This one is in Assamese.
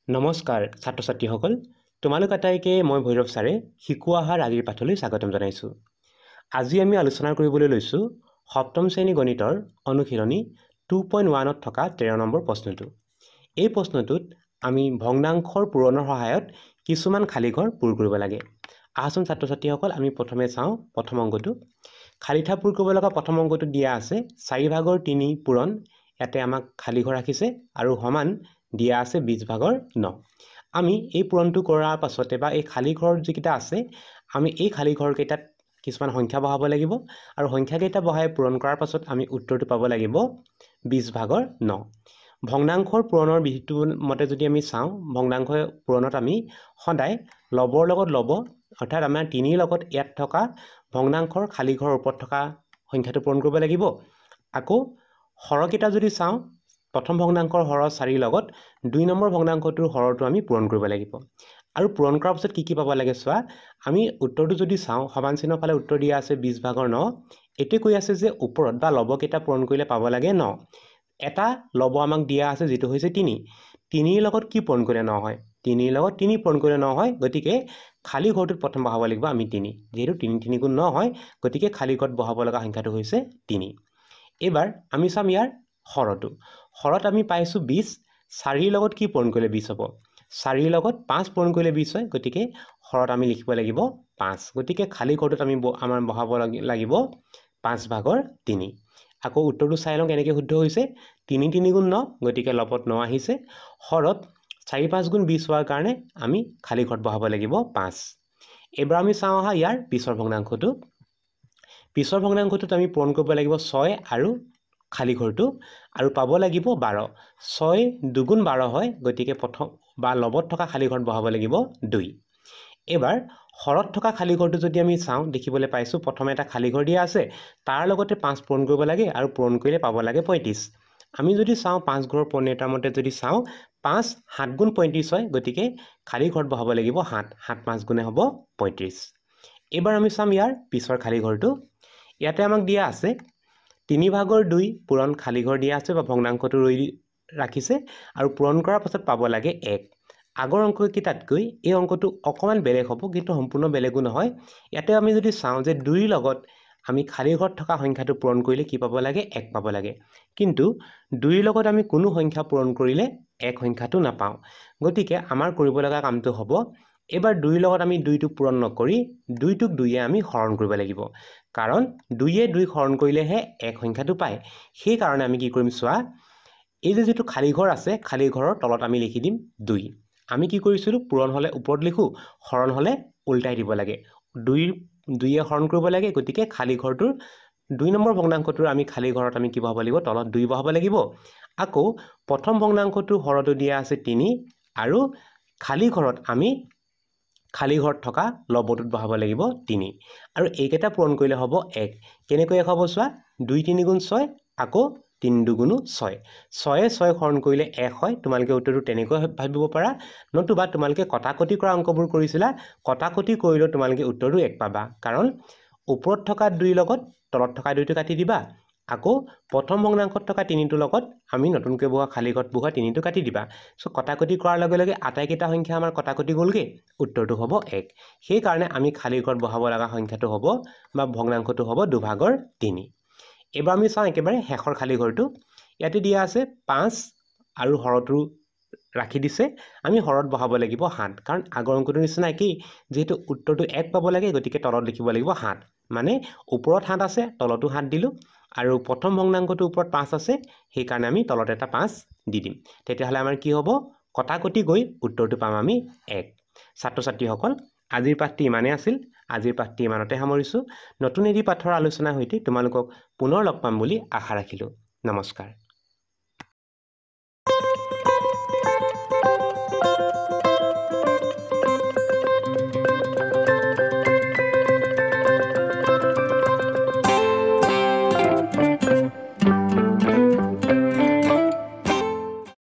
নমস্কাৰ ছাত্ৰ ছাত্ৰীসকল তোমালোক আটাইকে মই ভৈৰৱ ছাৰে শিকোৱা অহাৰ আজিৰ পাঠলৈ স্বাগতম জনাইছোঁ। আজি আমি আলোচনা কৰিবলৈ লৈছোঁ সপ্তম শ্ৰেণী গণিতৰ অনুশীলনী 2.1ত থকা 13 নম্বৰ প্ৰশ্নটো। এই প্ৰশ্নটোত আমি ভগ্নাংশৰ পূৰণৰ সহায়ত কিছুমান খালী ঘৰ পূৰ কৰিব লাগে। আহচোন ছাত্ৰ ছাত্ৰীসকল আমি প্ৰথমে চাওঁ প্ৰথম অংকটো। খালী ঠাই পূৰ কৰিব লগা প্ৰথম অংকটো দিয়া আছে 4/3 পূৰণ। ইয়াতে আমাক খালী ঘৰ ৰাখিছে আৰু সমান দিয়া আছে 20/9। আমি এই পূৰণটো কৰাৰ পাছতে বা এই খালী ঘৰ যিকেইটা আছে আমি এই খালী ঘৰকেইটাত কিছুমান সংখ্যা বহাব লাগিব আৰু সংখ্যাকেইটা বহাই পূৰণ কৰাৰ পাছত আমি উত্তৰটো পাব লাগিব 20/9। ভগ্নাংশৰ পূৰণৰ বিধিটো মতে যদি আমি চাওঁ ভগ্নাংশ পূৰণত আমি সদায় লবৰ লগত লব অৰ্থাৎ আমাৰ 3ৰ লগত ইয়াত থকা ভগ্নাংশৰ খালী ঘৰৰ ওপৰত থকা সংখ্যাটো পূৰণ কৰিব লাগিব। আকৌ হৰকেইটা যদি চাওঁ প্ৰথম ভগ্নাংশৰ হৰ 4ৰ লগত 2 নম্বৰ ভগ্নাংশটোৰ হৰটো আমি পূৰণ কৰিব লাগিব আৰু পূৰণ কৰাৰ পাছত কি পাব লাগে চোৱা আমি উত্তৰটো যদি চাওঁ সমান চিহ্নৰ ফালে উত্তৰ দিয়া আছে 20/9। এইটোৱে কৈ আছে যে ওপৰত বা লবকেইটা পূৰণ কৰিলে পাব লাগে 9। এটা লব আমাক দিয়া আছে যিটো হৈছে 3। 3ৰ লগত কি পূৰণ কৰিলে 9 হয়? 3ৰ লগত 3 পূৰণ কৰিলে 9 হয়। গতিকে খালী ঘৰটোত প্ৰথম বহাব লাগিব আমি 3। যিহেতু 3 3 গুণ 9 হয় গতিকে খালী ঘৰত বহাব লগা সংখ্যাটো হৈছে 3। এবাৰ আমি চাম ইয়াৰ হৰটো। হৰত আমি পাইছোঁ 20। 4ৰ লগত কি পূৰণ কৰিলে 20 হ'ব? 4ৰ লগত 5 পূৰণ কৰিলে 20 হয়। গতিকে হৰত আমি লিখিব লাগিব 5। গতিকে খালী ঘৰটোত আমি আমাৰ বহাব লাগিব 5/3। আকৌ উত্তৰটো চাই লওঁ কেনেকৈ শুদ্ধ হৈছে। 3 3 গুণ 9 গতিকে লবত 9 আহিছে। হৰত 4 5 গুণ 20 হোৱাৰ কাৰণে আমি খালী ঘৰত বহাব লাগিব 5। এবাৰ আমি চাওঁ আহা ইয়াৰ পিছৰ ভগ্নাংশটো। পিছৰ ভগ্নাংশটোত আমি পূৰণ কৰিব লাগিব 6 আৰু খালী ঘৰটো আৰু পাব লাগিব 12। 6 2 গুণ 12 হয়। গতিকে প্ৰথম বা লবত থকা খালী ঘৰত বহাব লাগিব 2। এবাৰ হৰত থকা খালী ঘৰটো যদি আমি চাওঁ দেখিবলৈ পাইছোঁ প্ৰথমে এটা খালী ঘৰ দিয়া আছে তাৰ লগতে 5 পূৰণ কৰিব লাগে আৰু পূৰণ কৰিলে পাব লাগে 35। আমি যদি চাওঁ 5 ঘৰৰ প্ৰণেতাৰ মতে যদি চাওঁ 5 7 গুণ 35 হয়। গতিকে খালী ঘৰত বহাব লাগিব 7। 7 5 গুণে হ'ব 35। এবাৰ আমি চাম ইয়াৰ পিছৰ খালী ঘৰটো। ইয়াতে আমাক দিয়া আছে 3/2 পূৰণ খালী ঘৰ দিয়া আছে বা ভগ্নাংশটো ৰৈ ৰাখিছে আৰু পূৰণ কৰাৰ পাছত পাব লাগে 1। আগৰ অংককেইটাতকৈ এই অংকটো অকণমান বেলেগ হ'ব কিন্তু সম্পূৰ্ণ বেলেগো নহয়। ইয়াতে আমি যদি চাওঁ যে 2ৰ লগত আমি খালী ঘৰত থকা সংখ্যাটো পূৰণ কৰিলে কি পাব লাগে 1 পাব লাগে। কিন্তু 2ৰ লগত আমি কোনো সংখ্যা পূৰণ কৰিলে 1 সংখ্যাটো নাপাওঁ। গতিকে আমাৰ কৰিব লগা কামটো হ'ব এবাৰ 2ৰ লগত আমি 2টো পূৰণ নকৰি 2টোক 2য়ে আমি হৰণ কৰিব লাগিব। কাৰণ 2য়ে 2 হৰণ কৰিলেহে 1 সংখ্যাটো পায়। সেইকাৰণে আমি কি কৰিম চোৱা এই যিটো খালী ঘৰ আছে খালী ঘৰৰ তলত আমি লিখি দিম 2। আমি কি কৰিছিলোঁ পূৰণ হ'লে ওপৰত লিখোঁ হৰণ হ'লে উল্টাই দিব লাগে। 2য়ে হৰণ কৰিব লাগে গতিকে খালী ঘৰটোৰ 2 নম্বৰ ভগ্নাংশটোৰ আমি খালী ঘৰত আমি কি বহাব লাগিব তলত 2 বহাব লাগিব। আকৌ প্ৰথম ভগ্নাংশটোৰ হৰটো দিয়া আছে 3 আৰু খালী ঘৰত আমি খালী ঘৰত থকা লবটোত বহাব লাগিব 3 আৰু এইকেইটা পূৰণ কৰিলে হ'ব 1। কেনেকৈ 1 হ'ব চোৱা 2 3 গুণ 6 আকৌ 3 2 গুণ 6। 6য়ে 6 হৰণ কৰিলে 1 হয়। তোমালোকে উত্তৰটো তেনেকৈ ভাবিব পাৰা নতুবা তোমালোকে কটাকটি কৰা অংকবোৰ কৰিছিলা কটাকটি কৰিলেও তোমালোকে উত্তৰটো 1 পাবা। কাৰণ ওপৰত থকা 2ৰ লগত তলত থকা 2টো কাটি দিবা আকৌ প্ৰথম ভগ্নাংশত থকা 3টোৰ লগত আমি নতুনকৈ বহোৱা খালী ঘৰত বহোৱা 3টো কাটি দিবা। কটাকটি কৰাৰ লগে লগে আটাইকেইটা সংখ্যা আমাৰ কটাকটি গ'লগৈ উত্তৰটো হ'ব 1। সেইকাৰণে আমি খালী ঘৰত বহাব লগা সংখ্যাটো হ'ব বা ভগ্নাংশটো হ'ব 2/3। এবাৰ আমি চাওঁ একেবাৰে শেষৰ খালী ঘৰটো। ইয়াতে দিয়া আছে 5 আৰু হৰটো ৰাখি দিছে আমি হৰত বহাব লাগিব 7। কাৰণ আগৰ অংকটোৰ নিচিনা একেই যিহেতু উত্তৰটো 1 পাব লাগে গতিকে তলত লিখিব লাগিব 7। মানে ওপৰত 7 আছে তলতো 7 দিলোঁ আৰু প্ৰথম ভগ্নাংশটোৰ ওপৰত 5 আছে সেইকাৰণে আমি তলত এটা 5 দি দিম। তেতিয়াহ'লে আমাৰ কি হ'ব কটাকটি গৈ উত্তৰটো পাম আমি 1। ছাত্ৰ ছাত্ৰীসকল আজিৰ পাঠটি ইমানেই আছিল। আজিৰ পাঠটি ইমানতে সামৰিছোঁ। নতুন এটি পাঠৰ আলোচনাৰ সৈতে তোমালোকক পুনৰ লগ পাম বুলি আশা ৰাখিলোঁ। নমস্কাৰ।